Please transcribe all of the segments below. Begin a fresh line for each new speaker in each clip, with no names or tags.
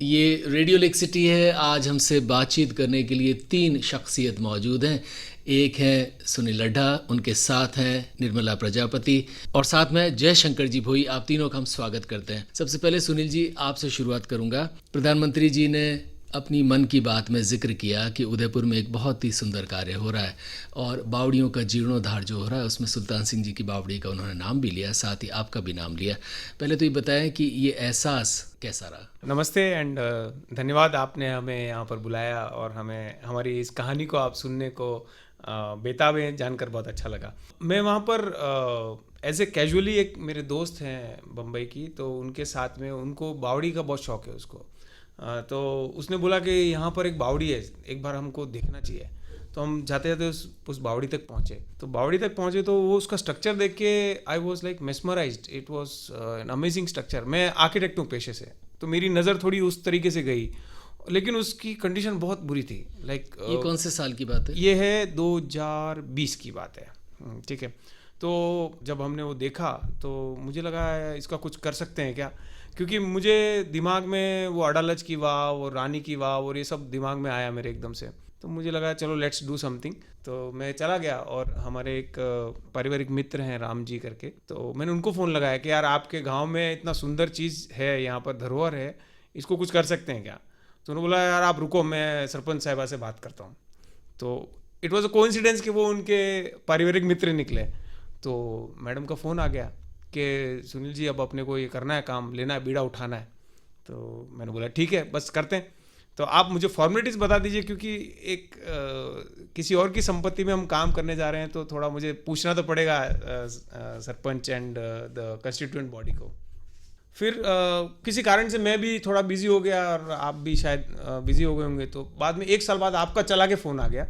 ये radio lake city है। आज हमसे बातचीत करने के लिए 3 शख्सियत मौजूद हैं। एक है सुनील लड्ढा, उनके साथ हैं निर्मला प्रजापति और साथ में जयशंकर जी भोई। आप तीनों का हम स्वागत करते हैं। सबसे पहले सुनील जी, आपसे शुरुआत करूंगा। प्रधानमंत्री जी ने अपनी मन की बात में जिक्र किया कि उदयपुर में एक बहुत ही सुंदर कार्य हो रहा है और बावड़ियों का जीर्णोद्धार जो हो रहा है उसमें सुल्तान सिंह जी की बावड़ी का उन्होंने नाम भी लिया, साथ ही आपका भी नाम लिया। पहले तो ये बताएं कि ये एहसास कैसा रहा।
नमस्ते एंड धन्यवाद, आपने हमें यहाँ पर बुलाया और हमें हमारी इस कहानी को आप सुनने को बेताब हैं, जानकर बहुत अच्छा लगा। मैं वहाँ पर एज ए कैजुअली, एक मेरे दोस्त हैं बम्बई की, तो उनके साथ में, उनको बावड़ी का बहुत शौक है उसको। तो उसने बोला कि यहाँ पर एक बावड़ी है, एक बार हमको देखना चाहिए। तो हम जाते जाते उस बावड़ी तक पहुँचे। तो बावड़ी तक पहुँचे तो वो उसका स्ट्रक्चर देख के I was like mesmerised. It was an amazing structure. मैं आर्किटेक्ट हूँ पेशे से, तो मेरी नज़र थोड़ी उस तरीके से गई, लेकिन उसकी कंडीशन बहुत बुरी थी। लाइक
ये कौन से साल की बात है?
ये है 2020 की बात है। ठीक है। तो जब हमने वो देखा तो मुझे लगा इसका कुछ कर सकते हैं क्या, क्योंकि मुझे दिमाग में वो अडालज की वाव और रानी की वाव और ये सब दिमाग में आया मेरे एकदम से। तो मुझे लगा चलो लेट्स डू समथिंग। तो मैं चला गया और हमारे एक पारिवारिक मित्र हैं राम जी करके, तो मैंने उनको फ़ोन लगाया कि यार आपके गांव में इतना सुंदर चीज़ है, यहाँ पर धरोहर है, इसको कुछ कर सकते हैं क्या। तो उन्होंने बोला यार आप रुको, मैं सरपंच साहिबा से बात करता हूँ। तो इट वॉज अ कोइंसिडेंस कि वो उनके पारिवारिक मित्र निकले। तो मैडम का फ़ोन आ गया कि सुनील जी अब अपने को ये करना है, काम लेना है, बीड़ा उठाना है। तो मैंने बोला ठीक है, बस करते हैं। तो आप मुझे फॉर्मेलिटीज़ बता दीजिए, क्योंकि एक किसी और की संपत्ति में हम काम करने जा रहे हैं, तो थोड़ा मुझे पूछना तो पड़ेगा sarpanch and the constituent body को। फिर किसी कारण से मैं भी थोड़ा बिजी हो गया और आप भी शायद बिजी हो गए होंगे। तो बाद में 1 साल बाद आपका चला के फ़ोन आ गया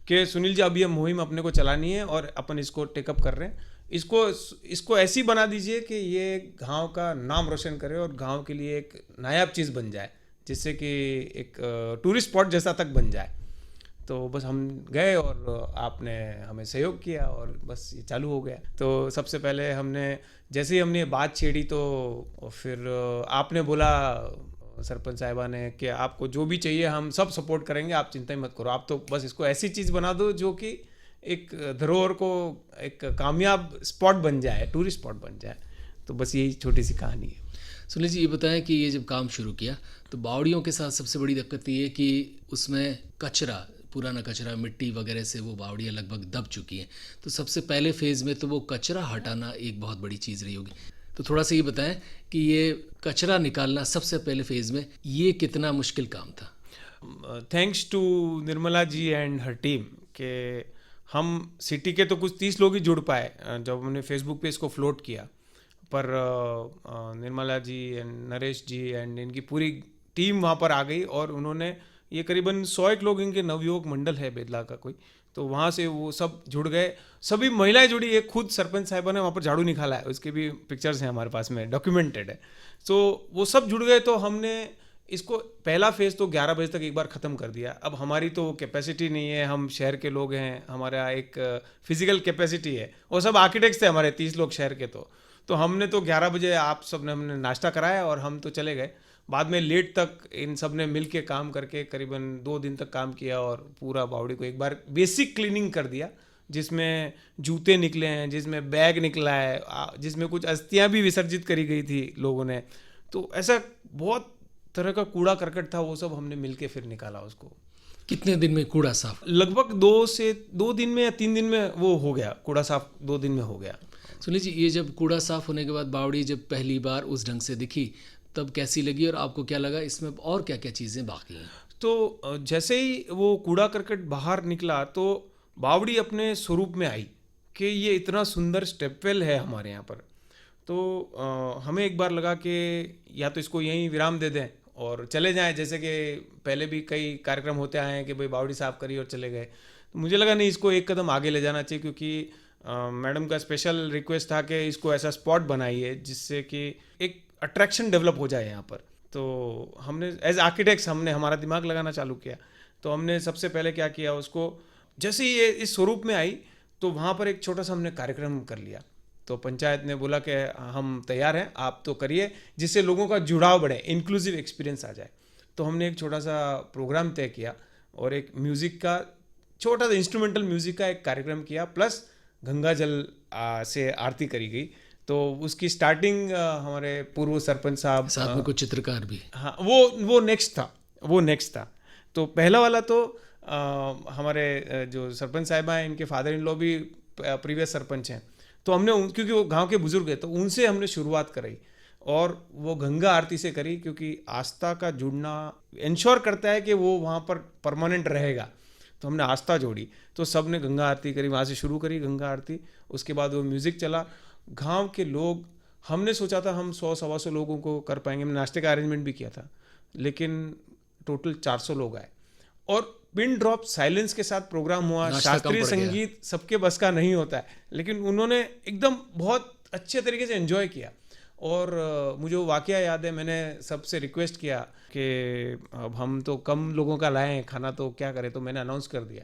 कि सुनील जी अब ये मुहिम अपने को चलानी है और अपन इसको टेकअप कर रहे हैं। इसको ऐसी बना दीजिए कि ये गांव का नाम रोशन करे और गांव के लिए एक नायाब चीज़ बन जाए, जिससे कि एक टूरिस्ट स्पॉट जैसा तक बन जाए। तो बस हम गए और आपने हमें सहयोग किया और बस ये चालू हो गया। तो सबसे पहले जैसे ही हमने बात छेड़ी तो फिर आपने बोला सरपंच साहिबा ने कि आपको जो भी चाहिए हम सब सपोर्ट करेंगे, आप चिंता ही मत करो, आप तो बस इसको ऐसी चीज़ बना दो जो कि एक धरोहर को एक कामयाब स्पॉट बन जाए, टूरिस्ट स्पॉट बन जाए। तो बस यही छोटी सी कहानी है।
सुनील जी, ये बताएं कि ये जब काम शुरू किया तो बावड़ियों के साथ सबसे बड़ी दिक्कत ये है कि उसमें कचरा, पुराना कचरा, मिट्टी वगैरह से वो बावड़ियाँ लगभग दब चुकी हैं। तो सबसे पहले फेज़ में तो वो कचरा हटाना एक बहुत बड़ी चीज़ रही होगी। तो थोड़ा सा ये बताएं कि ये कचरा निकालना सबसे पहले फेज़ में ये कितना मुश्किल काम था?
Thanks to Nirmala ji and her team के हम सिटी के तो कुछ 30 लोग ही जुड़ पाए जब हमने फेसबुक पे इसको फ्लोट किया। पर Nirmala ji and Naresh ji and इनकी पूरी टीम वहाँ पर आ गई और उन्होंने ये करीबन 100 लोग, इनके नवयुवक मंडल है बेदला का कोई, तो वहाँ से वो सब जुड़ गए। सभी महिलाएं जुड़ी, एक खुद सरपंच साहिबा ने वहाँ पर झाड़ू निकाला है, उसके भी पिक्चर्स हैं हमारे पास में, डॉक्यूमेंटेड है। तो वो सब जुड़ गए। तो हमने इसको पहला फेज़ तो 11 बजे तक एक बार ख़त्म कर दिया। अब हमारी तो कैपेसिटी नहीं है, हम शहर के लोग हैं, हमारा एक फिजिकल कैपेसिटी है, और सब आर्किटेक्ट्स थे हमारे 30 लोग शहर के। तो हमने तो 11 बजे आप सब ने हमने नाश्ता कराया और हम तो चले गए। बाद में लेट तक इन सब ने मिल के काम करके करीबन 2 दिन तक काम किया और पूरा बावड़ी को एक बार बेसिक क्लीनिंग कर दिया, जिसमें जूते निकले हैं, जिसमें बैग निकला है, जिसमें कुछ अस्थियां भी विसर्जित करी गई थी लोगों ने। तो ऐसा बहुत तरह का कूड़ा करकट था, वो सब हमने मिल के फिर निकाला उसको।
कितने दिन में कूड़ा साफ?
लगभग 2 दिन में या 3 दिन में वो हो गया, कूड़ा साफ 2 दिन में हो गया।
सुनील जी, ये जब कूड़ा साफ होने के बाद बावड़ी जब पहली बार उस ढंग से दिखी तब कैसी लगी और आपको क्या लगा इसमें और क्या क्या चीज़ें बाकी हैं?
तो जैसे ही वो कूड़ा करकट बाहर निकला तो बावड़ी अपने स्वरूप में आई कि ये इतना सुंदर स्टेपवेल है हमारे यहाँ पर। तो हमें एक बार लगा कि या तो इसको यहीं विराम दे दें और चले जाएं, जैसे कि पहले भी कई कार्यक्रम होते आए हैं कि भाई बावड़ी साफ करी और चले गए। तो मुझे लगा नहीं, इसको एक कदम आगे ले जाना चाहिए, क्योंकि मैडम का स्पेशल रिक्वेस्ट था कि इसको ऐसा स्पॉट बनाइए जिससे कि एक अट्रैक्शन डेवलप हो जाए यहाँ पर। तो हमने एज आर्किटेक्ट्स हमने हमारा दिमाग लगाना चालू किया। तो हमने सबसे पहले क्या किया, उसको जैसे ही ये इस स्वरूप में आई तो वहाँ पर एक छोटा सा हमने कार्यक्रम कर लिया। तो पंचायत ने बोला कि हम तैयार हैं, आप तो करिए, जिससे लोगों का जुड़ाव बढ़े, इंक्लूसिव एक्सपीरियंस आ जाए। तो हमने एक छोटा सा प्रोग्राम तय किया और एक म्यूज़िक का छोटा सा इंस्ट्रूमेंटल म्यूज़िक का एक कार्यक्रम किया, प्लस गंगा जल से आरती करी गई। तो उसकी स्टार्टिंग हमारे पूर्व सरपंच साहब,
साथ में कुछ चित्रकार भी।
हाँ, वो नेक्स्ट था। तो पहला वाला तो हमारे जो सरपंच साहिबा हैं, इनके फादर इन लॉ भी प्रीवियस सरपंच हैं, तो हमने क्योंकि वो गांव के बुजुर्ग हैं, तो उनसे हमने शुरुआत कराई और वो गंगा आरती से करी, क्योंकि आस्था का जुड़ना इंश्योर करता है कि वो वहाँ पर परमानेंट रहेगा। तो हमने आस्था जोड़ी, तो सब ने गंगा आरती करी, वहाँ से शुरू करी गंगा आरती। उसके बाद वो म्यूज़िक चला, गांव के लोग, हमने सोचा था हम 100-125 लोगों को कर पाएंगे, हमने नाश्ते का अरेंजमेंट भी किया था, लेकिन टोटल 400 लोग आए और पिन ड्रॉप साइलेंस के साथ प्रोग्राम हुआ। शास्त्रीय संगीत सबके बस का नहीं होता है, लेकिन उन्होंने एकदम बहुत अच्छे तरीके से एंजॉय किया। और मुझे वो वाकया याद है, मैंने सबसे रिक्वेस्ट किया कि अब हम तो कम लोगों का लाए हैं खाना, तो क्या करें, तो मैंने अनाउंस कर दिया।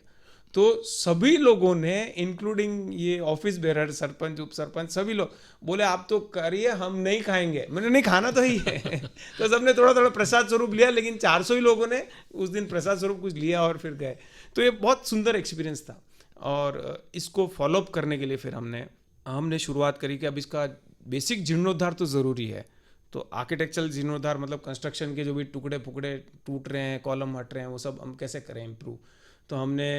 तो सभी लोगों ने, इंक्लूडिंग ये ऑफिस बेरर, सरपंच, उप सरपंच, सभी लोग बोले आप तो करिए, हम नहीं खाएंगे। मैंने नहीं, खाना तो ही है। तो सबने थोड़ा थोड़ा प्रसाद स्वरूप लिया, लेकिन 400 ही लोगों ने उस दिन प्रसाद स्वरूप कुछ लिया और फिर गए। तो ये बहुत सुंदर एक्सपीरियंस था। और इसको फॉलोअप करने के लिए फिर हमने शुरुआत करी कि अब इसका बेसिक जीर्णोद्धार तो ज़रूरी है। तो आर्किटेक्चरल जीर्णोद्धार मतलब कंस्ट्रक्शन के जो भी टुकड़े फुकड़े टूट रहे हैं, कॉलम हट रहे हैं, वो सब हम कैसे करें इम्प्रूव। तो हमने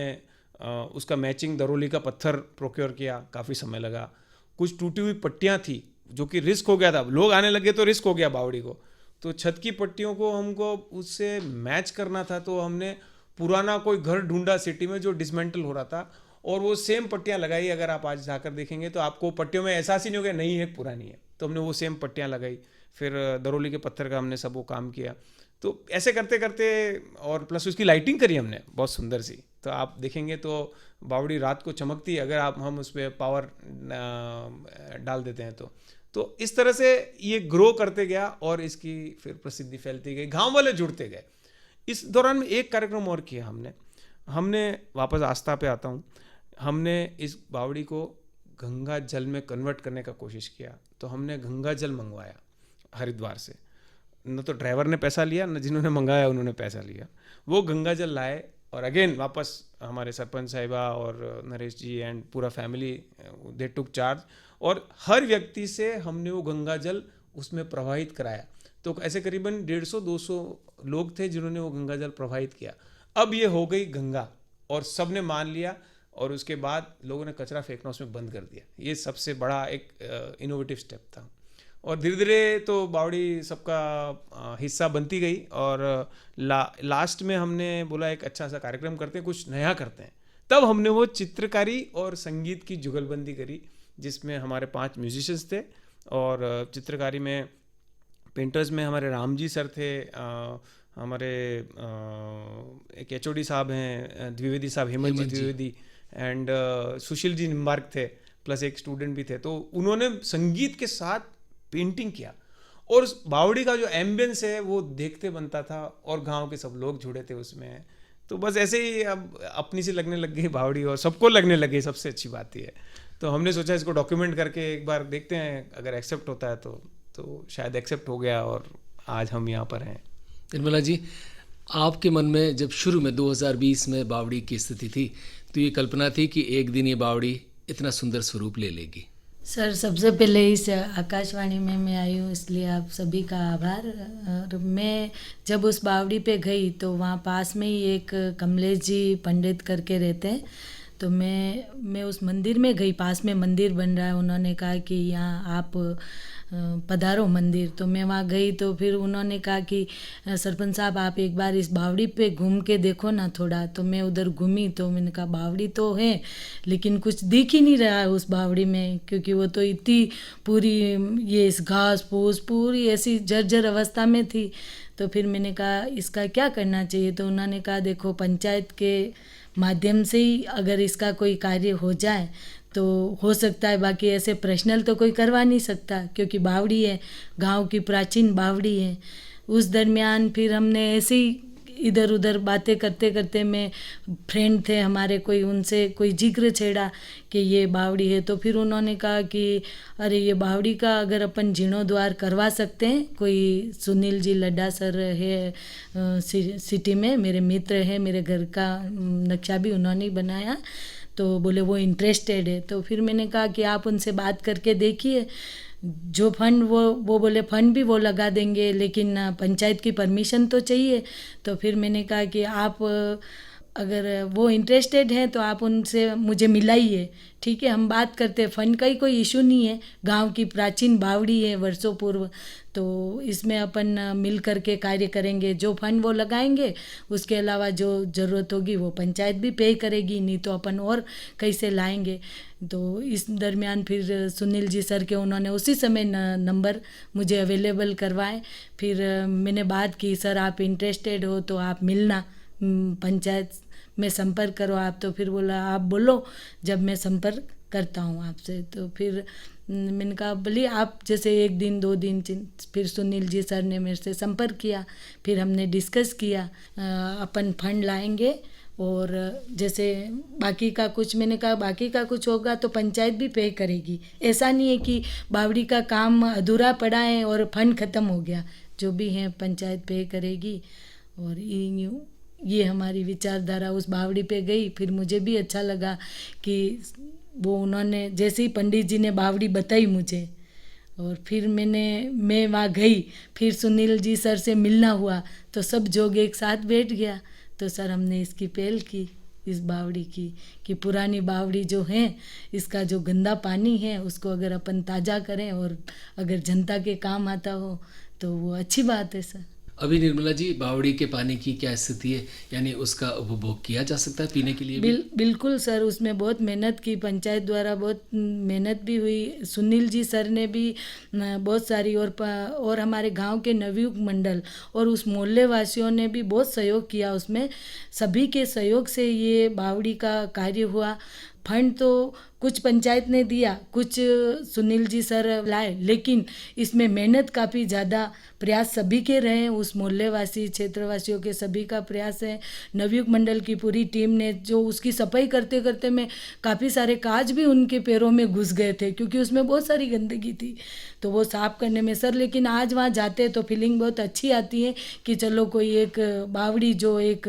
उसका मैचिंग दरोली का पत्थर प्रोक्योर किया, काफ़ी समय लगा। कुछ टूटी हुई पट्टियाँ थी जो कि रिस्क हो गया था, लोग आने लगे तो रिस्क हो गया बावड़ी को। तो छत की पट्टियों को हमको उससे मैच करना था, तो हमने पुराना कोई घर ढूंढा सिटी में जो डिसमेंटल हो रहा था, और वो सेम पट्टियाँ लगाई। अगर आप आज जाकर देखेंगे तो आपको पट्टियों में एहसास ही नहीं होगा नई है पुरानी है। तो हमने वो सेम पट्टियाँ लगाई, फिर दरोली के पत्थर का हमने सब वो काम किया। तो ऐसे करते करते, और प्लस उसकी लाइटिंग करी हमने बहुत सुंदर सी। तो आप देखेंगे तो बावड़ी रात को चमकती है अगर हम उस पर पावर डाल देते हैं। तो इस तरह से ये ग्रो करते गया और इसकी फिर प्रसिद्धि फैलती गई, गांव वाले जुड़ते गए। इस दौरान में एक कार्यक्रम और किया हमने वापस आस्था पे आता हूँ। हमने इस बावड़ी को गंगा जल में कन्वर्ट करने का कोशिश किया। तो हमने गंगा जल मंगवाया हरिद्वार से। न तो ड्राइवर ने पैसा लिया, न जिन्होंने मंगाया उन्होंने पैसा लिया। वो गंगा जल लाए और अगेन वापस हमारे सरपंच साहिबा और नरेश जी एंड पूरा फैमिली दे टुक चार्ज, और हर व्यक्ति से हमने वो गंगा जल उसमें प्रवाहित कराया। तो ऐसे करीबन 150-200 लोग थे जिन्होंने वो गंगा जल प्रवाहित किया। अब ये हो गई गंगा और सब ने मान लिया, और उसके बाद लोगों ने कचरा फेंकना उसमें बंद कर दिया। ये सबसे बड़ा एक इनोवेटिव स्टेप था। और धीरे धीरे तो बावड़ी सबका हिस्सा बनती गई, और लास्ट में हमने बोला एक अच्छा सा कार्यक्रम करते हैं, कुछ नया करते हैं। तब हमने वो चित्रकारी और संगीत की जुगलबंदी करी, जिसमें हमारे 5 म्यूजिशियंस थे, और चित्रकारी में पेंटर्स में हमारे राम जी सर थे, हमारे एक HOD साहब हैं द्विवेदी साहब, हेमंत जी द्विवेदी, एंड सुशील जी निम्बार्क थे, प्लस एक स्टूडेंट भी थे। तो उन्होंने संगीत के साथ पेंटिंग किया, और उस बावड़ी का जो एम्बियंस है वो देखते बनता था, और गांव के सब लोग जुड़े थे उसमें। तो बस ऐसे ही अब अपनी सी लगने लग गई बावड़ी, और सबको लगने लग गई, सबसे अच्छी बात ये है। तो हमने सोचा इसको डॉक्यूमेंट करके एक बार देखते हैं, अगर एक्सेप्ट होता है तो शायद एक्सेप्ट हो गया, और आज हम यहाँ पर हैं।
निर्मला जी, आपके मन में जब शुरू में 2020 में बावड़ी की स्थिति थी, तो ये कल्पना थी कि एक दिन ये बावड़ी इतना सुंदर स्वरूप ले लेगी?
सर, सबसे पहले इस आकाशवाणी में मैं आई हूँ, इसलिए आप सभी का आभार। और मैं जब उस बावड़ी पे गई तो वहाँ पास में ही एक कमलेश जी पंडित करके रहते हैं। तो मैं उस मंदिर में गई, पास में मंदिर बन रहा है, उन्होंने कहा कि यहाँ आप पधारो मंदिर। तो मैं वहाँ गई, तो फिर उन्होंने कहा कि सरपंच साहब आप एक बार इस बावड़ी पे घूम के देखो ना थोड़ा। तो मैं उधर घूमी, तो मैंने कहा बावड़ी तो है लेकिन कुछ दिख ही नहीं रहा है उस बावड़ी में, क्योंकि वो तो इतनी पूरी ये इस घास फूस पूरी ऐसी जर्जर अवस्था में थी। तो फिर मैंने कहा इसका क्या करना चाहिए। तो उन्होंने कहा देखो, पंचायत के माध्यम से ही अगर इसका कोई कार्य हो जाए तो हो सकता है, बाकी ऐसे पर्सनल तो कोई करवा नहीं सकता, क्योंकि बावड़ी है, गांव की प्राचीन बावड़ी है। उस दरमियान फिर हमने ऐसे ही इधर उधर बातें करते करते में फ्रेंड थे हमारे कोई, उनसे कोई जिक्र छेड़ा कि ये बावड़ी है, तो फिर उन्होंने कहा कि अरे ये बावड़ी का अगर अपन जीर्णोद्वार करवा सकते हैं, कोई सुनील जी लड्डा सर है सिटी में, मेरे मित्र हैं, मेरे घर का नक्शा भी उन्होंने ही बनाया, तो बोले वो इंटरेस्टेड है। तो फिर मैंने कहा कि आप उनसे बात करके देखिए, जो फंड वो बोले फंड भी वो लगा देंगे, लेकिन पंचायत की परमिशन तो चाहिए। तो फिर मैंने कहा कि आप अगर वो इंटरेस्टेड हैं तो आप उनसे मुझे मिलाइए, ठीक है, हम बात करते हैं, फंड का ही कोई इशू नहीं है, गांव की प्राचीन बावड़ी है वर्षों पूर्व, तो इसमें अपन मिल करके कार्य करेंगे, जो फंड वो लगाएंगे, उसके अलावा जो ज़रूरत होगी वो पंचायत भी पे करेगी, नहीं तो अपन और कैसे लाएंगे। तो इस दरमियान फिर सुनील जी सर के उन्होंने उसी समय नंबर मुझे अवेलेबल करवाए। फिर मैंने बात की, सर आप इंटरेस्टेड हो तो आप मिलना, पंचायत में संपर्क करो आप। तो फिर बोला आप बोलो जब मैं संपर्क करता हूँ आपसे। तो फिर मैंने कहा बोलिए आप, जैसे 1 दिन 2 दिन फिर सुनील जी सर ने मेरे से संपर्क किया, फिर हमने डिस्कस किया अपन फंड लाएंगे, और जैसे बाकी का कुछ, मैंने कहा बाकी का कुछ होगा तो पंचायत भी पे करेगी, ऐसा नहीं है कि बावड़ी का काम अधूरा पड़ा है और फंड ख़त्म हो गया, जो भी है पंचायत पे करेगी। और ये हमारी विचारधारा उस बावड़ी पे गई। फिर मुझे भी अच्छा लगा कि वो उन्होंने, जैसे ही पंडित जी ने बावड़ी बताई मुझे, और फिर मैं वहाँ गई, फिर सुनील जी सर से मिलना हुआ, तो सब जोग एक साथ बैठ गया। तो सर हमने इसकी पहल की, इस बावड़ी की, कि पुरानी बावड़ी जो है, इसका जो गंदा पानी है उसको अगर अपन ताज़ा करें और अगर जनता के काम आता हो तो वो अच्छी बात है सर।
अभी निर्मला जी, बावड़ी के पानी की क्या स्थिति है, यानी उसका उपभोग किया जा सकता है पीने के लिए भी?
बिल्कुल सर, उसमें बहुत मेहनत की, पंचायत द्वारा बहुत मेहनत भी हुई, सुनील जी सर ने भी बहुत सारी, और हमारे गांव के नवयुग मंडल और उस मोहल्ले वासियों ने भी बहुत सहयोग किया। उसमें सभी के सहयोग से ये बावड़ी का कार्य हुआ। फंड तो कुछ पंचायत ने दिया, कुछ सुनील जी सर लाए, लेकिन इसमें मेहनत काफ़ी ज़्यादा, प्रयास सभी के रहे, उस मोहल्लेवासी क्षेत्रवासियों के सभी का प्रयास है। नवयुग मंडल की पूरी टीम ने, जो उसकी सफाई करते करते में काफ़ी सारे काज भी उनके पैरों में घुस गए थे, क्योंकि उसमें बहुत सारी गंदगी थी, तो वो साफ़ करने में सर, लेकिन आज वहाँ जाते तो फीलिंग बहुत अच्छी आती है कि चलो कोई एक बावड़ी जो एक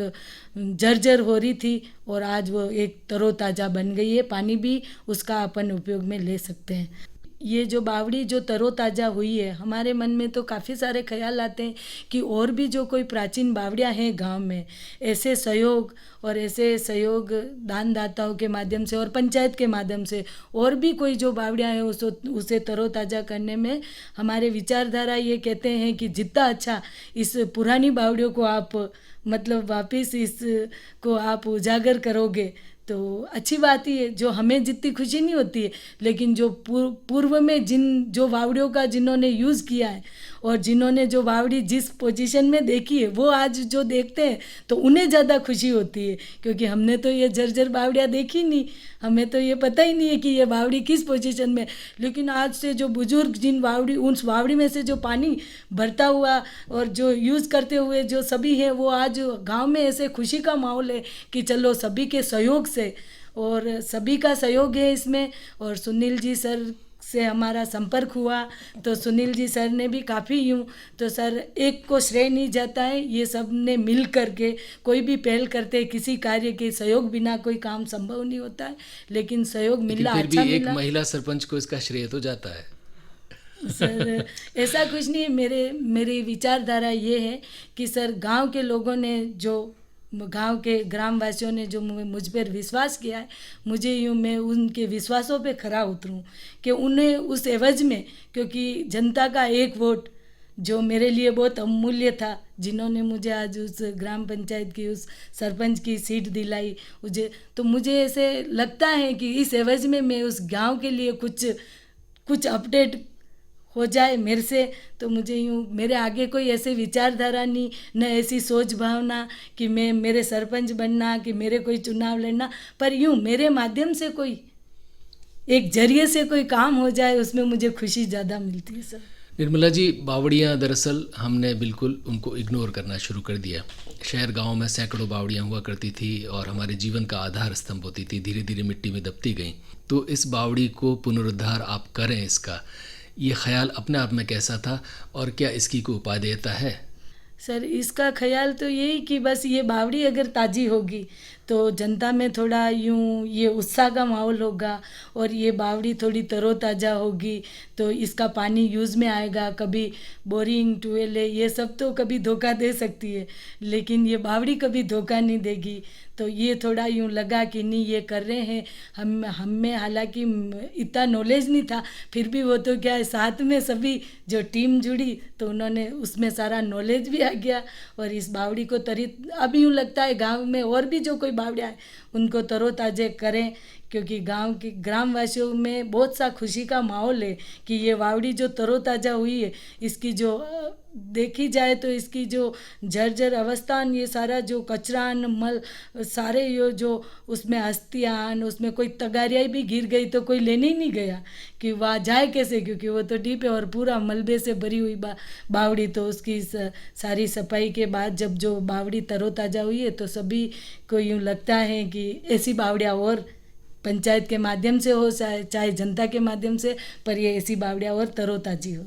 जर्जर हो रही थी और आज वो एक तरोताज़ा बन गई है, पानी भी उसका अपन उपयोग में ले सकते हैं। ये जो बावड़ी जो तरोताज़ा हुई है, हमारे मन में तो काफ़ी सारे ख्याल आते हैं कि और भी जो कोई प्राचीन बावड़ियाँ हैं गांव में, ऐसे सहयोग और ऐसे सहयोग दानदाताओं के माध्यम से और पंचायत के माध्यम से और भी कोई जो बावड़ियाँ हैं उसे तरोताज़ा करने में हमारे विचारधारा ये कहते हैं कि जितना अच्छा इस पुरानी बावड़ियों को आप मतलब वापस इसको आप उजागर करोगे तो अच्छी बात ही है। जो हमें जितनी खुशी नहीं होती है, लेकिन जो पूर्व में जो बावड़ियों का जिन्होंने यूज़ किया है और जिन्होंने जो बावड़ी जिस पोजीशन में देखी है, वो आज जो देखते हैं तो उन्हें ज़्यादा खुशी होती है, क्योंकि हमने तो ये जर्जर बावड़ियाँ देखी नहीं, हमें तो ये पता ही नहीं है कि ये बावड़ी किस पोजीशन में। लेकिन आज से जो बुजुर्ग उस बावड़ी में से जो पानी भरता हुआ और जो यूज़ करते हुए जो सभी हैं, वो आज गांव में ऐसे खुशी का माहौल है कि चलो सभी के सहयोग से, और सभी का सहयोग है इसमें। और सुनील जी सर से हमारा संपर्क हुआ तो सुनील जी सर ने भी काफ़ी यूँ, तो सर एक को श्रेय नहीं जाता है, ये सब ने मिल करके कोई भी पहल करते, किसी कार्य के सहयोग बिना कोई काम संभव नहीं होता है, लेकिन सहयोग मिला,
फिर
अच्छा
भी एक
मिला।
महिला सरपंच को इसका श्रेय तो जाता है।
सर ऐसा कुछ नहीं है, मेरी विचारधारा ये है कि सर गांव के लोगों ने, जो गांव के ग्रामवासियों ने जो मुझ पर विश्वास किया है, मुझे यूँ मैं उनके विश्वासों पे खरा उतरूँ कि उन्हें उस एवज में, क्योंकि जनता का एक वोट जो मेरे लिए बहुत अमूल्य था, जिन्होंने मुझे आज उस ग्राम पंचायत की उस सरपंच की सीट दिलाई, मुझे ऐसे लगता है कि इस एवज में मैं उस गांव के लिए कुछ अपडेट हो जाए मेरे से, तो मुझे यूँ मेरे आगे कोई ऐसे विचारधारा नहीं, न ऐसी सोच भावना कि मेरे सरपंच बनना, कि मेरे कोई चुनाव लड़ना, पर यूँ मेरे माध्यम से कोई एक जरिए से कोई काम हो जाए, उसमें मुझे खुशी ज़्यादा मिलती है सर।
निर्मला जी, बावड़ियाँ दरअसल हमने बिल्कुल उनको इग्नोर करना शुरू कर दिया। शहर गांव में सैकड़ों बावड़ियाँ हुआ करती थी और हमारे जीवन का आधार स्तंभ होती थी, धीरे धीरे मिट्टी में दबती गईं। तो इस बावड़ी को पुनरुद्धार आप करें, इसका ये ख्याल अपने आप में कैसा था और क्या इसकी कोई उपादेयता है?
सर, इसका ख्याल तो यही कि बस ये बावड़ी अगर ताज़ी होगी तो जनता में थोड़ा यूँ ये उत्साह का माहौल होगा और ये बावड़ी थोड़ी तरोताज़ा होगी तो इसका पानी यूज़ में आएगा। कभी बोरिंग ट्यूबवेल है, ये सब तो कभी धोखा दे सकती है, लेकिन ये बावड़ी कभी धोखा नहीं देगी। तो ये थोड़ा यूँ लगा कि नहीं, ये कर रहे हैं। हम में हालांकि इतना नॉलेज नहीं था, फिर भी वो तो क्या है, साथ में सभी जो टीम जुड़ी तो उन्होंने उसमें सारा नॉलेज भी आ गया और इस बावड़ी को अब यूँ लगता है गांव में और भी जो कोई बावड़ियाँ है उनको तरोताज़ा करें, क्योंकि गांव के ग्रामवासियों में बहुत सा खुशी का माहौल है कि ये बावड़ी जो तरोताज़ा हुई है, इसकी जो देखी जाए तो इसकी जो जर्जर अवस्था, ये सारा जो कचरा मल सारे ये जो उसमें अस्थियाँ, उसमें कोई तगारियाँ भी गिर गई तो कोई लेने ही नहीं गया कि वहाँ जाए कैसे, क्योंकि वो तो डीप है और पूरा मलबे से भरी हुई बावड़ी। तो उसकी सारी सफाई के बाद जब जो बावड़ी तरोताज़ा हुई है तो सभी को यूँ लगता है कि ऐसी बावड़ियाँ और पंचायत के माध्यम से हो, चाहे जनता के माध्यम से, पर ये ऐसी बावड़ियाँ और तरोताज़ी हो।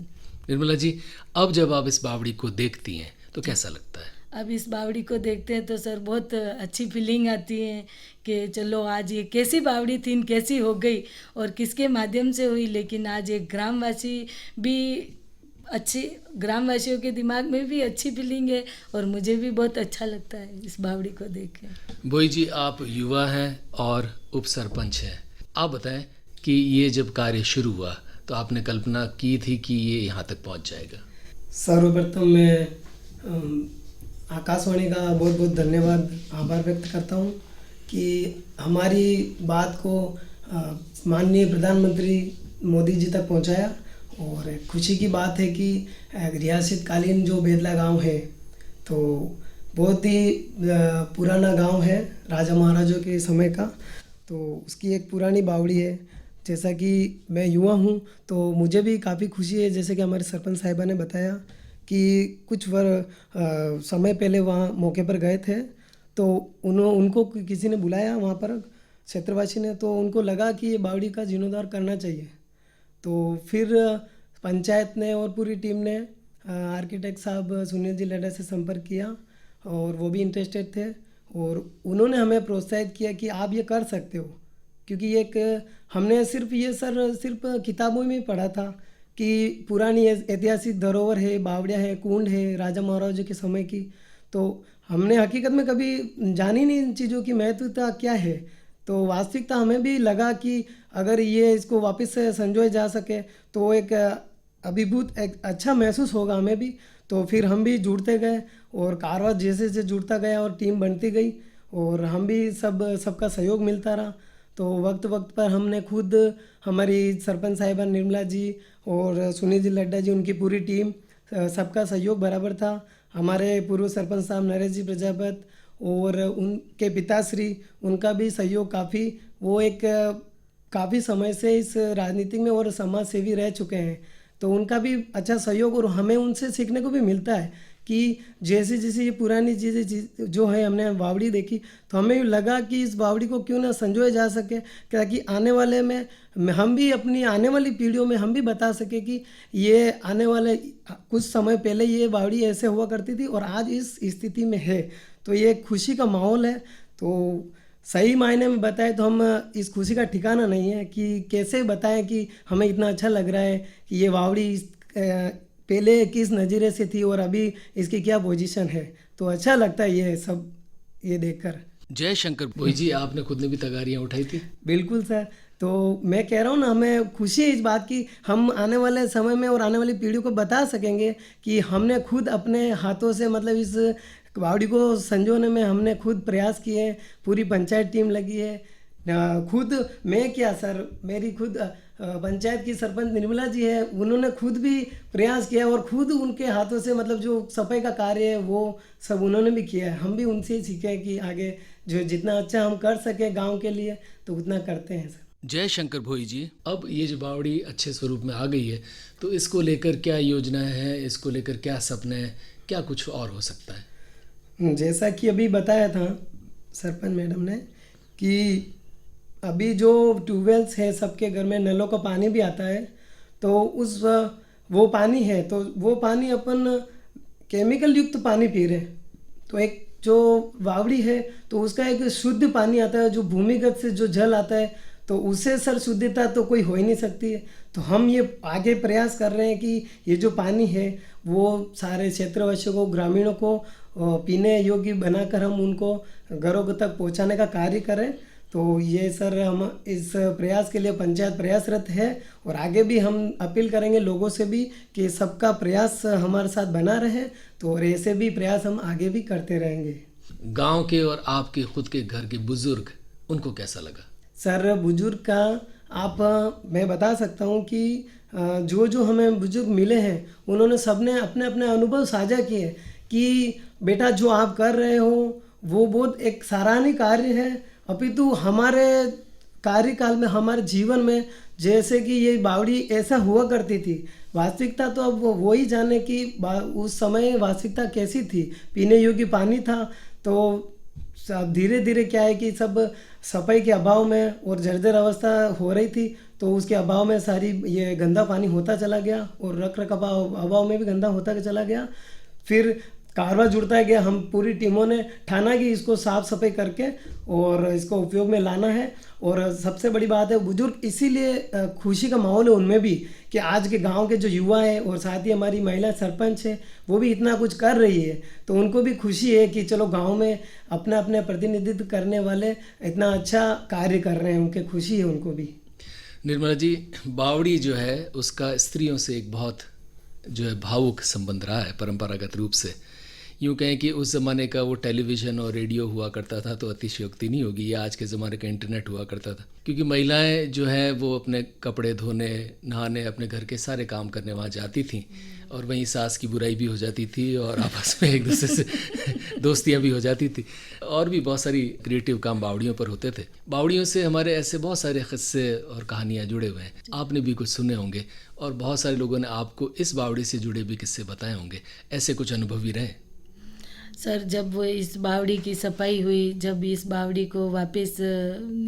निर्मला जी, अब जब आप इस बावड़ी को देखती हैं तो कैसा लगता है?
अब इस बावड़ी को देखते हैं तो सर बहुत अच्छी फीलिंग आती है कि चलो आज ये कैसी बावड़ी थी, कैसी हो गई और किसके माध्यम से हुई, लेकिन आज एक ग्रामवासियों के दिमाग में भी अच्छी फीलिंग है और मुझे भी बहुत अच्छा लगता है इस बावड़ी को देख के।
भोई जी, आप युवा हैं और उप सरपंच हैं, आप बताएं कि ये जब कार्य शुरू हुआ तो आपने कल्पना की थी कि ये यहाँ तक पहुँच जाएगा?
सर्वप्रथम मैं आकाशवाणी का बहुत बहुत धन्यवाद, आभार व्यक्त करता हूँ कि हमारी बात को माननीय प्रधानमंत्री मोदी जी तक पहुँचाया। और खुशी की बात है कि रियासतकालीन जो बेदला गांव है तो बहुत ही पुराना गांव है, राजा महाराजों के समय का, तो उसकी एक पुरानी बावड़ी है। जैसा कि मैं युवा हूँ तो मुझे भी काफ़ी खुशी है, जैसे कि हमारे सरपंच साहिबा ने बताया कि कुछ समय पहले वहाँ मौके पर गए थे तो उनको किसी ने बुलाया वहाँ पर, क्षेत्रवासी ने, तो उनको लगा कि ये बावड़ी का जीर्णोद्धार करना चाहिए। तो फिर पंचायत ने और पूरी टीम ने आर्किटेक्ट साहब सुनील जी लड्डा से संपर्क किया और वो भी इंटरेस्टेड थे और उन्होंने हमें प्रोत्साहित किया कि आप ये कर सकते हो, क्योंकि हमने सिर्फ किताबों में पढ़ा था कि पुरानी ऐतिहासिक धरोहर है, बावड़ियाँ है, कुंड है राजा महाराजा के समय की, तो हमने हकीकत में कभी जानी नहीं इन चीज़ों की महत्वता क्या है। तो वास्तविकता हमें भी लगा कि अगर ये इसको वापस से संजोए जा सके तो एक अभिभूत एक अच्छा महसूस होगा हमें भी। तो फिर हम भी जुड़ते गए और कारवां जैसे जैसे जुड़ता गया और टीम बनती गई और हम भी सबका सहयोग मिलता रहा। तो वक्त पर हमने खुद, हमारी सरपंच साहिबा निर्मला जी और सुनील जी लड्डा जी, उनकी पूरी टीम, सबका सहयोग बराबर था। हमारे पूर्व सरपंच साहब नरेश जी प्रजापत और उनके पिताश्री, उनका भी सहयोग काफ़ी, वो एक काफ़ी समय से इस राजनीति में और समाज सेवी रह चुके हैं, तो उनका भी अच्छा सहयोग और हमें उनसे सीखने को भी मिलता है कि जैसे जैसे ये पुरानी चीज़ें जो है, हमने बावड़ी देखी तो हमें लगा कि इस बावड़ी को क्यों ना संजोया जा सके, ताकि आने वाले में हम भी अपनी आने वाली पीढ़ियों में हम भी बता सके कि ये आने वाले कुछ समय पहले ये बावड़ी ऐसे हुआ करती थी और आज इस स्थिति में है। तो ये खुशी का माहौल है। तो सही मायने में बताएं तो हम इस खुशी का ठिकाना नहीं है कि कैसे बताएं कि हमें इतना अच्छा लग रहा है कि ये बावड़ी पहले किस नज़रिए से थी और अभी इसकी क्या पोजीशन है। तो अच्छा लगता है ये सब ये देखकर।
जय शंकर भोई जी, आपने खुद ने भी तगारियाँ उठाई थी?
बिल्कुल सर, तो मैं कह रहा हूँ ना, हमें खुशी है इस बात की, हम आने वाले समय में और आने वाली पीढ़ी को बता सकेंगे कि हमने खुद अपने हाथों से, मतलब इस बावड़ी को संजोने में हमने खुद प्रयास किए, पूरी पंचायत टीम लगी है। खुद मैं क्या सर, मेरी खुद पंचायत की सरपंच निर्मला जी है, उन्होंने खुद भी प्रयास किया और खुद उनके हाथों से, मतलब जो सफाई का कार्य है वो सब उन्होंने भी किया है। हम भी उनसे ही सीखे कि आगे जो जितना अच्छा हम कर सके गांव के लिए तो उतना करते हैं सर।
जय शंकर भोई जी, अब ये जो बावड़ी अच्छे स्वरूप में आ गई है तो इसको लेकर क्या योजनाएं हैं, इसको लेकर क्या सपने हैं, क्या कुछ और हो सकता है?
जैसा कि अभी बताया था सरपंच मैडम ने कि अभी जो ट्यूबवेल्स है सबके घर में, नलों का पानी भी आता है, तो वो पानी है तो वो पानी अपन केमिकल युक्त पानी पी रहे हैं। तो एक जो बावड़ी है तो उसका एक शुद्ध पानी आता है, जो भूमिगत से जो जल आता है, तो उससे सर शुद्धता तो कोई हो ही नहीं सकती है। तो हम ये आगे प्रयास कर रहे हैं कि ये जो पानी है वो सारे क्षेत्रवासियों को, ग्रामीणों को पीने योग्य बनाकर हम उनको घरों तक पहुंचाने का कार्य करें। तो ये सर हम इस प्रयास के लिए पंचायत प्रयासरत है और आगे भी हम अपील करेंगे लोगों से भी कि सबका प्रयास हमारे साथ बना रहे, तो और ऐसे भी प्रयास हम आगे भी करते रहेंगे।
गांव के और आपके खुद के घर के बुजुर्ग, उनको कैसा लगा?
सर बुजुर्ग का मैं बता सकता हूँ कि जो हमें बुजुर्ग मिले हैं उन्होंने सबने अपने अपने अनुभव साझा किए कि बेटा जो आप कर रहे हो वो बहुत एक सराहनीय कार्य है। अपितु हमारे कार्यकाल में, हमारे जीवन में जैसे कि ये बावड़ी ऐसा हुआ करती थी, वास्तविकता तो अब वो ही जाने कि उस समय वास्तविकता कैसी थी। पीने योग्य पानी था, तो धीरे धीरे क्या है कि सब सफाई के अभाव में और जर्जर अवस्था हो रही थी, तो उसके अभाव में सारी ये गंदा पानी होता चला गया और रख रखाव अभाव में भी गंदा होता चला गया। फिर कारवा जुड़ता गया, हम पूरी टीमों ने ठाना कि इसको साफ सफाई करके और इसको उपयोग में लाना है। और सबसे बड़ी बात है बुजुर्ग इसीलिए खुशी का माहौल है उनमें भी कि आज के गांव के जो युवा हैं और साथ ही हमारी महिला सरपंच है वो भी इतना कुछ कर रही है, तो उनको भी खुशी है कि चलो गांव में अपना अपने प्रतिनिधित्व करने वाले इतना अच्छा कार्य कर रहे हैं, उनके खुशी है उनको भी।
निर्मला जी, बावड़ी जो है उसका स्त्रियों से एक बहुत जो है भावुक संबंध रहा है परंपरागत रूप से। यूँ कहें कि उस ज़माने का वो टेलीविज़न और रेडियो हुआ करता था तो अतिशयोक्ति नहीं होगी, या आज के ज़माने का इंटरनेट हुआ करता था, क्योंकि महिलाएं जो हैं वो अपने कपड़े धोने, नहाने, अपने घर के सारे काम करने वहाँ जाती थीं और वहीं सास की बुराई भी हो जाती थी और आपस में एक दूसरे से दोस्तियाँ भी हो जाती थी और भी बहुत सारी क्रिएटिव काम बावड़ियों पर होते थे। बावड़ियों से हमारे ऐसे बहुत सारे किस्से और कहानियाँ जुड़े हुए हैं, आपने भी कुछ सुने होंगे और बहुत सारे लोगों ने आपको इस बावड़ी से जुड़े भी किस्से बताए होंगे। ऐसे कुछ अनुभवी रहे?
सर, जब वो इस बावड़ी की सफाई हुई, जब इस बावड़ी को वापस,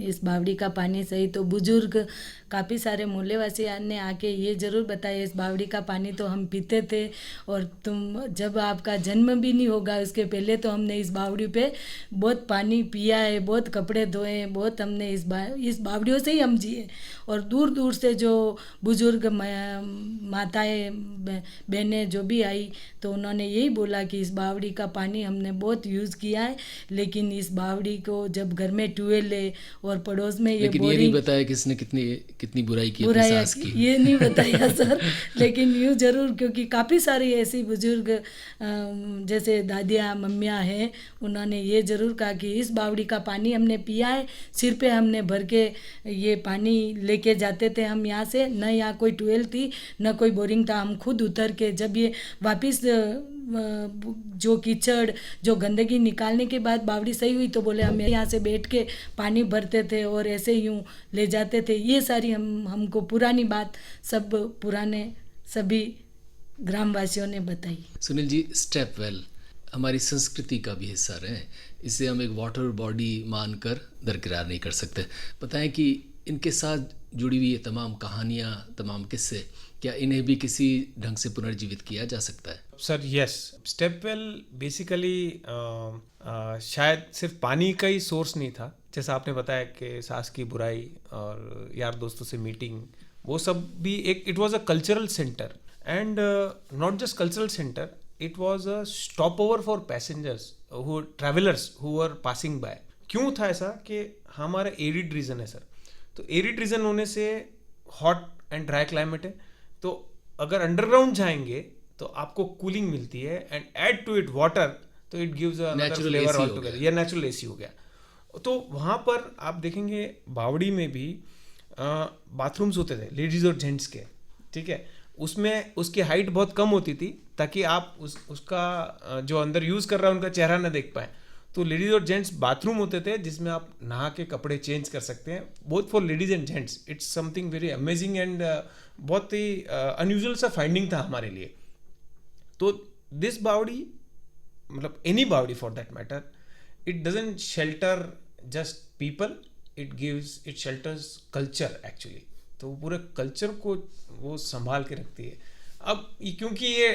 इस बावड़ी का पानी सही, तो बुजुर्ग काफ़ी सारे मोहल्लेवासी ने आके ये ज़रूर बताया इस बावड़ी का पानी तो हम पीते थे और तुम जब आपका जन्म भी नहीं होगा उसके पहले तो हमने इस बावड़ी पे बहुत पानी पिया है, बहुत कपड़े धोए हैं, बहुत हमने इस बावड़ियों से ही हम जिए। और दूर दूर से जो बुजुर्ग माताएँ बहनें जो भी आई तो उन्होंने यही बोला कि इस बावड़ी का पानी हमने बहुत यूज़ किया है, लेकिन इस बावड़ी को जब घर में ट्यूबवेल है और पड़ोस में ये
बोरिंग, ये नहीं बताया किसने कितनी बुराई की,
बुराई
सास की,
ये नहीं बताया सर। लेकिन यूँ जरूर, क्योंकि काफ़ी सारी ऐसी बुजुर्ग जैसे दादियाँ मम्मियाँ हैं, उन्होंने ये ज़रूर कहा कि इस बावड़ी का पानी हमने पिया है, सिर पे हमने भर के ये पानी लेके जाते थे हम यहाँ से, न यहाँ कोई ट्यूबवेल थी न कोई बोरिंग था, हम खुद उतर के जब ये वापस जो कीचड़ जो गंदगी निकालने के बाद बावड़ी सही हुई तो बोले हम यहाँ से बैठ के पानी भरते थे और ऐसे यूँ ले जाते थे। ये सारी हमको पुरानी बात सब पुराने सभी ग्रामवासियों ने बताई।
सुनील जी, स्टेप वेल हमारी संस्कृति का भी हिस्सा रहे, इसे हम एक वाटर बॉडी मानकर दरकिरार नहीं कर सकते। बताएं कि इनके साथ जुड़ी हुई ये तमाम कहानियाँ, तमाम किस्से, क्या इन्हें भी किसी ढंग से पुनर्जीवित किया जा सकता है?
सर यस, स्टेपवेल बेसिकली शायद सिर्फ पानी का ही सोर्स नहीं था, जैसा आपने बताया कि सास की बुराई और यार दोस्तों से मीटिंग, वो सब भी एक, it was a cultural centre and not just cultural centre, it was a stop over for passengers who travellers who are passing by. क्यों था ऐसा कि हमारा एरिड रीजन है सर, तो एरिड रीजन होने से हॉट एंड ड्राई क्लाइमेट है, तो अगर अंडरग्राउंड जाएंगे तो आपको कूलिंग मिलती है and add to it water, तो it gives another flavour all together. ये नेचुरल एसी हो गया। तो वहाँ पर आप देखेंगे बावड़ी में भी बाथरूम्स होते थे लेडीज और जेंट्स के, ठीक है, उसमें उसकी हाइट बहुत कम होती थी ताकि आप उसका जो अंदर यूज़ कर रहा है उनका चेहरा ना देख पाए। तो लेडीज और जेंट्स बाथरूम होते थे जिसमें आप नहा के कपड़े चेंज कर सकते हैं, both for ladies and gents. It's something very amazing and बहुत ही अनयूजुअल सा फाइंडिंग था हमारे लिए. तो दिस बावड़ी, मतलब एनी बावड़ी for that matter, it doesn't shelter just people, it shelters culture actually. तो वो पूरे कल्चर को वो संभाल के रखती है. अब क्योंकि ये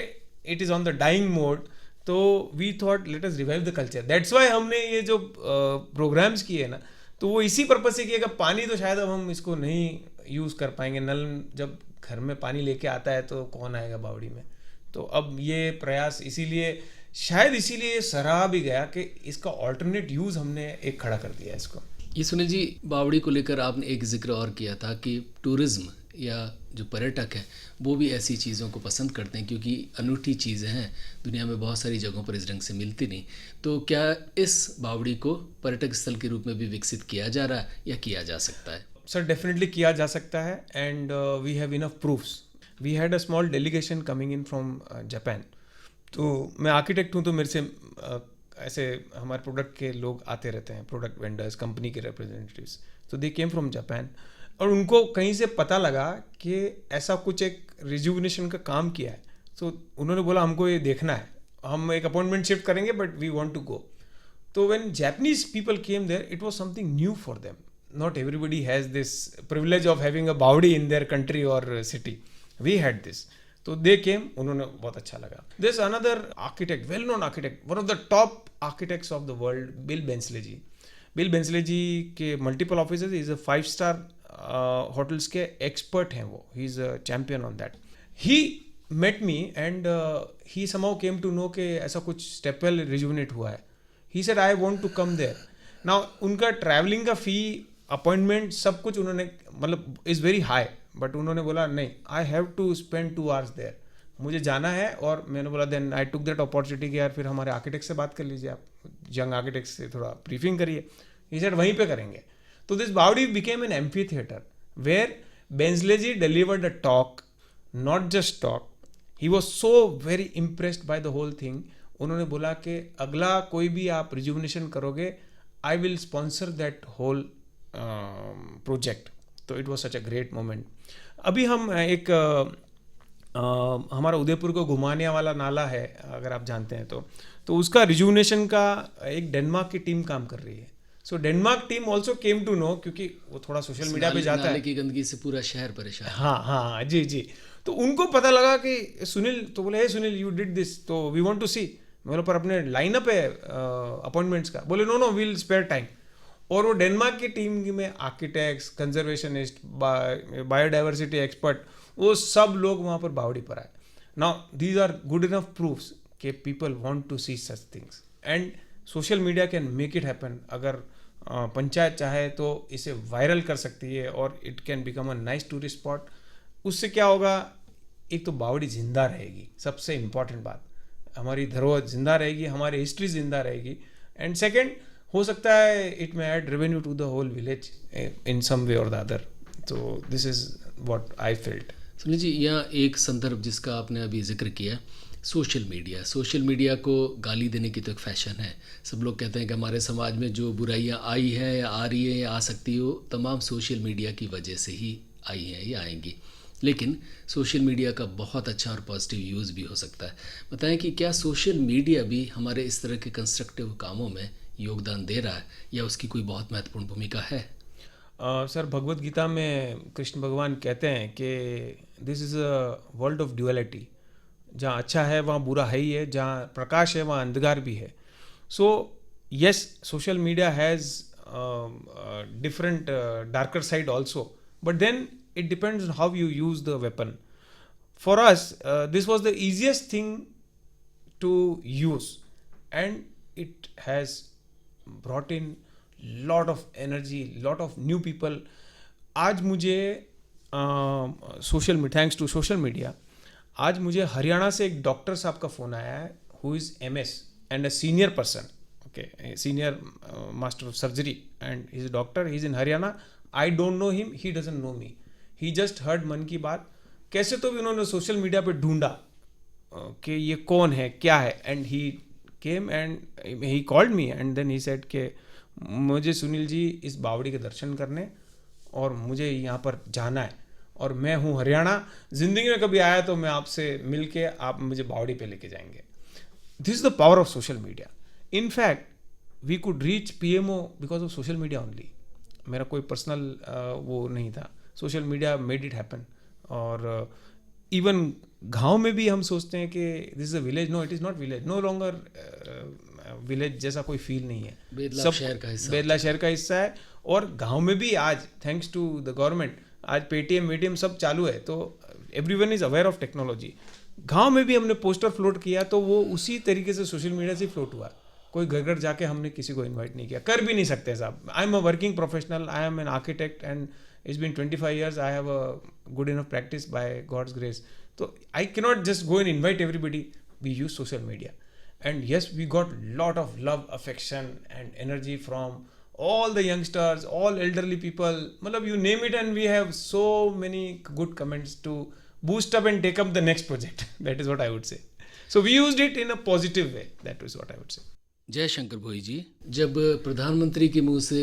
it is on the dying mode, तो we thought let us revive the culture. That's why हमने ये जो प्रोग्राम्स किए ना, तो वो इसी पर्पज से किया कि पानी तो शायद अब हम इसको नहीं यूज़ कर पाएंगे. नल जब घर में पानी लेके आता है तो कौन आएगा बावड़ी में. तो अब ये प्रयास इसीलिए सराहा भी गया कि इसका ऑल्टरनेट यूज़ हमने एक खड़ा कर दिया इसको.
ये सुनील जी, बावड़ी को लेकर आपने एक जिक्र और किया था कि टूरिज्म या जो पर्यटक हैं वो भी ऐसी चीज़ों को पसंद करते हैं क्योंकि अनूठी चीज़ें हैं, दुनिया में बहुत सारी जगहों पर इस ढंग से मिलती नहीं. तो क्या इस बावड़ी को पर्यटक स्थल के रूप में भी विकसित किया जा रहा है या किया जा सकता है?
सर डेफिनेटली किया जा सकता है and we have enough proofs. We had a small delegation coming in from Japan. तो मैं आर्किटेक्ट हूँ, तो मेरे से ऐसे हमारे प्रोडक्ट के लोग आते रहते हैं, प्रोडक्ट वेंडर्स, कंपनी के रिप्रेजेंटेटिव्स. तो दे केम फ्रॉम जापान और उनको कहीं से पता लगा कि ऐसा कुछ एक रिजुविनेशन का काम किया है. तो उन्होंने बोला हमको ये देखना है, हम एक अपॉइंटमेंट शिफ्ट करेंगे but we want to go. तो when Japanese people came there, it was something new for them. Not everybody has this privilege of having a bawdi in their country और सिटी. We had this. तो they came, उन्होंने बहुत अच्छा लगा. This another architect, well known architect, one of the top architects of the world, Bill Bensley ji. Bill Bensley ji के multiple offices, is a 5-स्टार hotels के expert हैं वो. He is a champion on that. He met me and he somehow came to know कि ऐसा कुछ stepwell rejuvenate हुआ है. He said I want to come there. Now उनका ट्रैवलिंग का फ़ी, अपॉइंटमेंट, सब कुछ उन्होंने, मतलब इज़ वेरी हाई, बट उन्होंने बोला नहीं, I have to spend 2 hours there, मुझे जाना है. और मैंने बोला then I took that opportunity कि यार फिर हमारे आर्किटेक्ट से बात कर लीजिए, आप यंग आर्किटेक्ट से थोड़ा ब्रीफिंग करिए. ही सेड वहीं पे करेंगे. तो this bawdi became an amphitheatre where Bensley ji delivered a talk, not just talk. He was so very impressed by the whole thing. उन्होंने बोला कि अगला कोई भी आप रिजुविनेशन करोगे, I will sponsor that whole project. तो it was such a great moment. अभी हम एक हमारा उदयपुर को घुमाने वाला नाला है, अगर आप जानते हैं तो उसका रिजुविनेशन का एक डेनमार्क की टीम काम कर रही है. So Denmark team also came to know, क्योंकि वो थोड़ा सोशल मीडिया पे जाता है.
नाले की गंदगी से पूरा शहर परेशान.
हाँ जी. तो उनको पता लगा कि सुनील, तो बोले हे सुनील यू डिड दिस, तो वी वांट टू सी. बोले पर अपने लाइनअप है अपॉइंटमेंट्स का. बोले नो वील स्पेयर टाइम. और वो डेनमार्क की टीम में आर्किटेक्ट्स, कंजर्वेशनिस्ट, बायोडाइवर्सिटी एक्सपर्ट, वो सब लोग वहाँ पर बावड़ी पर आए. Now these are good enough proofs कि people want to see such things and social media can make it happen. अगर पंचायत चाहे तो इसे वायरल कर सकती है और it can become a nice tourist spot. उससे क्या होगा, एक तो बावड़ी जिंदा रहेगी, सबसे इम्पॉर्टेंट बात, हमारी धरोहर जिंदा रहेगी, हमारी हिस्ट्री जिंदा रहेगी. एंड सेकेंड, हो सकता है it may add revenue to the whole village in some way और द अदर. तो this is what I felt.
Sunil ji, यहाँ एक संदर्भ जिसका आपने अभी जिक्र किया, सोशल मीडिया को गाली देने की तो एक फैशन है. सब लोग कहते हैं कि हमारे समाज में जो बुराइयाँ आई हैं या आ रही हैं या आ सकती हो, तमाम सोशल मीडिया की वजह से ही आई हैं या आएंगी. लेकिन सोशल मीडिया का बहुत अच्छा और पॉजिटिव यूज़ भी हो सकता है. बताएं कि क्या सोशल मीडिया भी हमारे इस तरह के कंस्ट्रक्टिव कामों में योगदान दे रहा है या उसकी कोई बहुत महत्वपूर्ण भूमिका है?
सर भगवत गीता में कृष्ण भगवान कहते हैं कि this is a world of duality. जहाँ अच्छा है वहाँ बुरा है ही है, जहाँ प्रकाश है वहाँ अंधकार भी है. So yes, social media has different darker side also, but then it depends on how you use the weapon. For us, this was the easiest thing to use and it has brought in lot of energy, lot of new people. आज मुझे thanks to social media, आज मुझे हरियाणा से एक doctor साहब का phone आया है who is MS and a senior person, okay, a senior master of surgery and he's a doctor, he's in Haryana. I don't know him, he doesn't know me. He just heard मन की बात. कैसे तो भी उन्होंने social media पे ढूंढा कि ये कौन है, क्या है, and he came and he called me and then he said कि मुझे सुनील जी इस बावड़ी के दर्शन करने और मुझे यहाँ पर जाना है और मैं हूँ हरियाणा, ज़िंदगी में कभी आया तो मैं आपसे मिल के आप मुझे बावड़ी पे लेके जाएंगे. This is the power of social media. In fact we could reach PMO because of social media only. मेरा कोई पर्सनल वो नहीं था, social media made it happen. और इवन गांव में भी हम सोचते हैं कि this is a village. No, it is not village. No longer village जैसा कोई फील नहीं है.
बेदला शहर का हिस्सा.
बेदला शहर का हिस्सा है. और गांव में भी आज थैंक्स टू द गवर्नमेंट आज पेटीएम सब चालू है, तो everyone is aware of technology. गांव में भी हमने पोस्टर फ्लोट किया तो वो उसी तरीके से सोशल मीडिया से फ्लोट हुआ. कोई घर घर जाके हमने किसी को इनवाइट नहीं किया, कर भी नहीं सकते साहब. I am a working professional, I am an architect and it's been 25 years. I have a good enough practice by God's grace. तो I cannot just go and invite everybody. We use social media and yes, we got lot of love, affection and energy from all the youngsters, all elderly people, matlab you name it, and we have so many good comments to boost up and take up the next project. That is what I would say. So we used it in a positive way. That is what I would say.
जय शंकर भोई जी, जब प्रधानमंत्री के मुंह से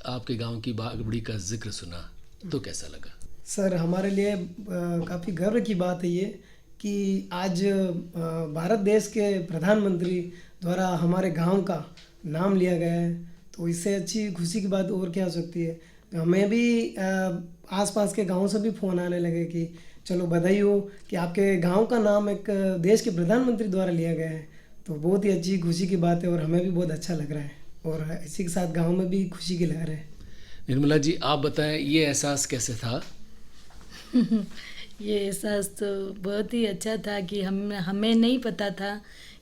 आपके गांव की बावड़ी का जिक्र सुना तो कैसा लगा?
सर, हमारे लिए काफ़ी गर्व की बात है ये कि आज भारत देश के प्रधानमंत्री द्वारा हमारे गांव का नाम लिया गया है, तो इससे अच्छी खुशी की बात और क्या हो सकती है. हमें भी आसपास के गांवों से भी फ़ोन आने लगे कि चलो बधाई हो कि आपके गांव का नाम एक देश के प्रधानमंत्री द्वारा लिया गया है. तो बहुत ही अच्छी खुशी की बात है और हमें भी बहुत अच्छा लग रहा है और इसी के साथ गांव में भी खुशी की लहर है.
निर्मला जी, आप बताएं ये एहसास कैसे था?
ये एहसास तो बहुत ही अच्छा था कि हमें नहीं पता था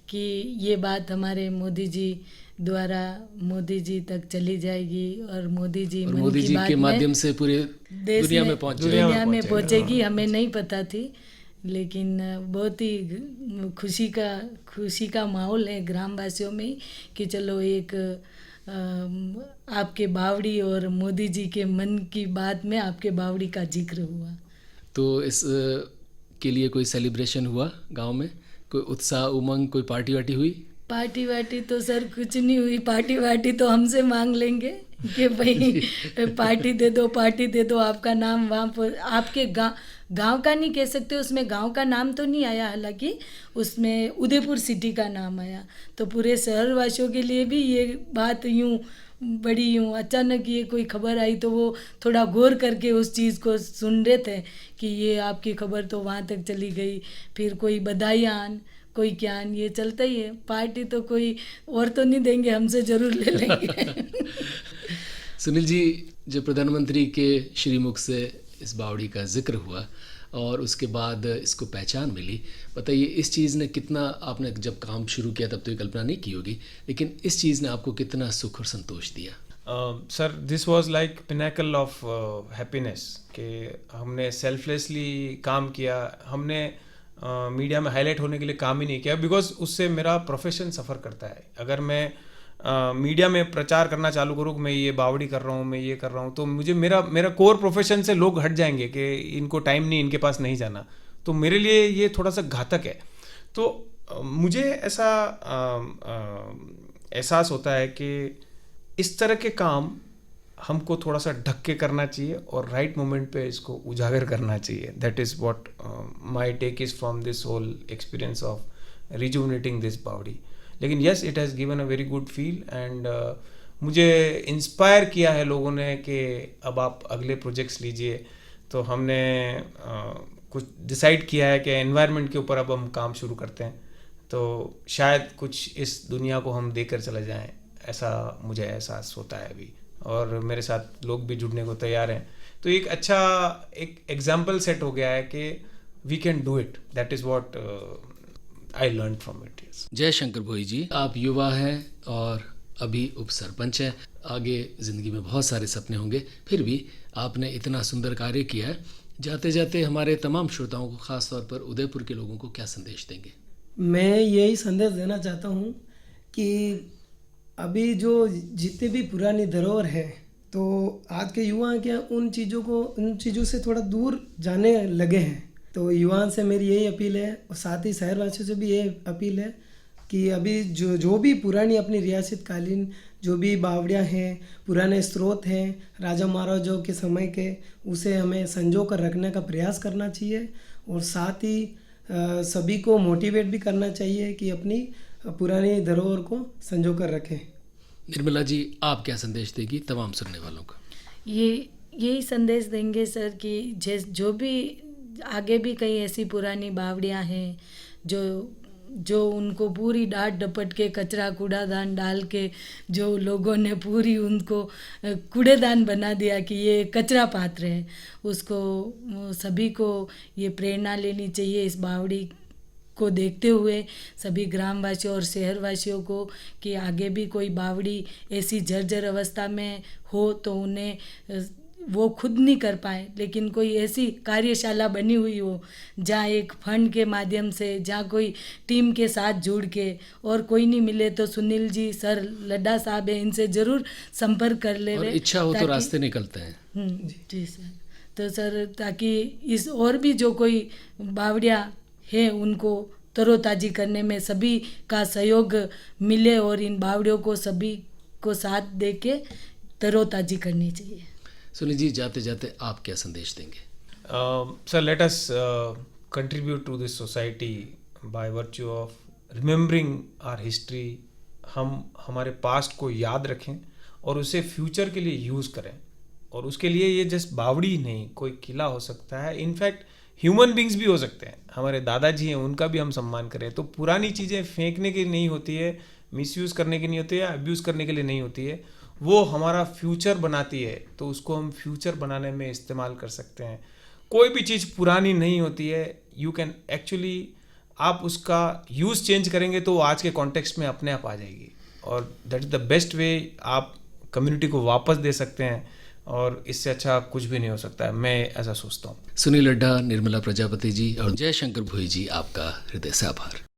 कि ये बात हमारे मोदी जी द्वारा मोदी जी तक चली जाएगी और मोदी जी
के माध्यम से पूरे दुनिया में
पहुंचेगी. हमें नहीं पता थी, लेकिन बहुत ही खुशी का माहौल है ग्रामवासियों में कि चलो एक आपके बावड़ी और मोदी जी के मन की बात में आपके बावड़ी का जिक्र हुआ.
तो इस के लिए कोई सेलिब्रेशन हुआ गांव में? कोई उत्साह, उमंग, कोई पार्टी वार्टी हुई?
पार्टी वार्टी तो सर कुछ नहीं हुई. पार्टी वार्टी तो हमसे मांग लेंगे कि भाई पार्टी दे दो. आपका नाम वहाँ पर आपके गांव का नहीं कह सकते, उसमें गांव का नाम तो नहीं आया, हालांकि उसमें उदयपुर सिटी का नाम आया. तो पूरे शहर वासियों के लिए भी ये बात यूँ अचानक ये कोई खबर आई तो वो थोड़ा गौर करके उस चीज़ को सुन रहे थे कि ये आपकी खबर तो वहाँ तक चली गई. फिर कोई बधाइयाँ, कोई ज्ञान, ये चलता ही है. पार्टी तो कोई और तो नहीं देंगे, हमसे ज़रूर ले लेंगे.
सुनील जी, जब प्रधानमंत्री के श्रीमुख से इस बावड़ी का जिक्र हुआ और उसके बाद इसको पहचान मिली, बताइए इस चीज़ ने कितना, आपने जब काम शुरू किया तब तो ये कल्पना नहीं की होगी, लेकिन इस चीज़ ने आपको कितना सुख और संतोष दिया?
Sir, this was like pinnacle of happiness कि हमने सेल्फलेसली काम किया. हमने मीडिया में हाईलाइट होने के लिए काम ही नहीं किया, बिकॉज उससे मेरा प्रोफेशन सफ़र करता है. अगर मैं मीडिया में प्रचार करना चालू करूँ कि मैं ये बावड़ी कर रहा हूँ, मैं ये कर रहा हूँ, तो मुझे मेरा कोर प्रोफेशन से लोग हट जाएंगे कि इनको टाइम नहीं, इनके पास नहीं जाना. तो मेरे लिए ये थोड़ा सा घातक है. तो मुझे ऐसा एहसास होता है कि इस तरह के काम हमको थोड़ा सा ढक के करना चाहिए और राइट मोमेंट पे इसको उजागर करना चाहिए. That is what my take is from this whole experience of rejuvenating this bawdi. लेकिन yes, it has given a very good feel and मुझे इंस्पायर किया है लोगों ने कि अब आप अगले प्रोजेक्ट्स लीजिए. तो हमने कुछ डिसाइड किया है कि एनवायरनमेंट के ऊपर अब हम काम शुरू करते हैं, तो शायद कुछ इस दुनिया को हम देकर चले जाएं, ऐसा मुझे एहसास होता है अभी. और मेरे साथ लोग भी जुड़ने को तैयार हैं. तो एक अच्छा एक एग्जाम्पल सेट हो गया है कि we can do it. That is what I learn from it.
Jai Shankar भोई जी, आप युवा हैं और अभी उप सरपंच हैं. आगे ज़िंदगी में बहुत सारे सपने होंगे, फिर भी आपने इतना सुंदर कार्य किया है. जाते जाते हमारे तमाम श्रोताओं को, ख़ास तौर पर उदयपुर के लोगों को क्या संदेश देंगे?
मैं यही संदेश देना चाहता हूँ कि अभी जो जितने भी पुरानी धरोहर हैं, तो आज के युवा क्या उन चीज़ों से थोड़ा दूर जाने लगे हैं. तो युवाओं से मेरी यही अपील है और साथ ही शहरवासियों से भी यही अपील है कि अभी जो भी पुरानी अपनी रियासत कालीन जो भी बावड़ियाँ हैं, पुराने स्रोत हैं राजा महाराजाओं के समय के, उसे हमें संजो कर रखने का प्रयास करना चाहिए और साथ ही सभी को मोटिवेट भी करना चाहिए कि अपनी पुरानी धरोहर को संजो कर रखें।
निर्मला जी, आप क्या संदेश देगी तमाम सुनने वालों को?
यही संदेश देंगे सर कि जो भी आगे भी कई ऐसी पुरानी बावड़ियाँ हैं जो उनको पूरी डांट डपट के कचरा कूड़ादान डाल के जो लोगों ने पूरी उनको कूड़ेदान बना दिया कि ये कचरा पात्र है, उसको सभी को ये प्रेरणा लेनी चाहिए इस बावड़ी को देखते हुए सभी ग्रामवासियों और शहरवासियों को कि आगे भी कोई बावड़ी ऐसी जर्जर अवस्था में हो तो उन्हें वो खुद नहीं कर पाए, लेकिन कोई ऐसी कार्यशाला बनी हुई हो जहाँ एक फंड के माध्यम से, जहाँ कोई टीम के साथ जुड़ के, और कोई नहीं मिले तो सुनील जी सर लड्डा साहब हैं, इनसे ज़रूर संपर्क कर ले।
और इच्छा हो तो रास्ते निकलते हैं।
जी सर। तो सर ताकि इस और भी जो कोई बावड़ियाँ हैं उनको तरोताजी करने में सभी का सहयोग मिले और इन बावड़ियों को सभी को साथ दे के तरोताजी करनी चाहिए।
सुनील जी, जाते जाते आप क्या संदेश देंगे?
Sir, let us contribute to this society by virtue of remembering our history. हम हमारे पास्ट को याद रखें और उसे फ्यूचर के लिए यूज़ करें, और उसके लिए ये जस्ट बावड़ी नहीं, कोई किला हो सकता है, इनफैक्ट ह्यूमन बींग्स भी हो सकते हैं। हमारे दादाजी हैं, उनका भी हम सम्मान करें। तो पुरानी चीज़ें फेंकने की नहीं होती है, मिसयूज़ करने की नहीं होती है, अब्यूज़ करने के लिए नहीं होती है, वो हमारा फ्यूचर बनाती है, तो उसको हम फ्यूचर बनाने में इस्तेमाल कर सकते हैं। कोई भी चीज़ पुरानी नहीं होती है, यू कैन एक्चुअली, आप उसका यूज़ चेंज करेंगे तो वो आज के कॉन्टेक्स्ट में अपने आप आ जाएगी, और that is the best way आप कम्युनिटी को वापस दे सकते हैं, और इससे अच्छा कुछ भी नहीं हो सकता है, मैं ऐसा सोचता हूँ।
सुनील लड्ढा, निर्मला प्रजापति जी और जयशंकर भोई जी, आपका हृदय से आभार।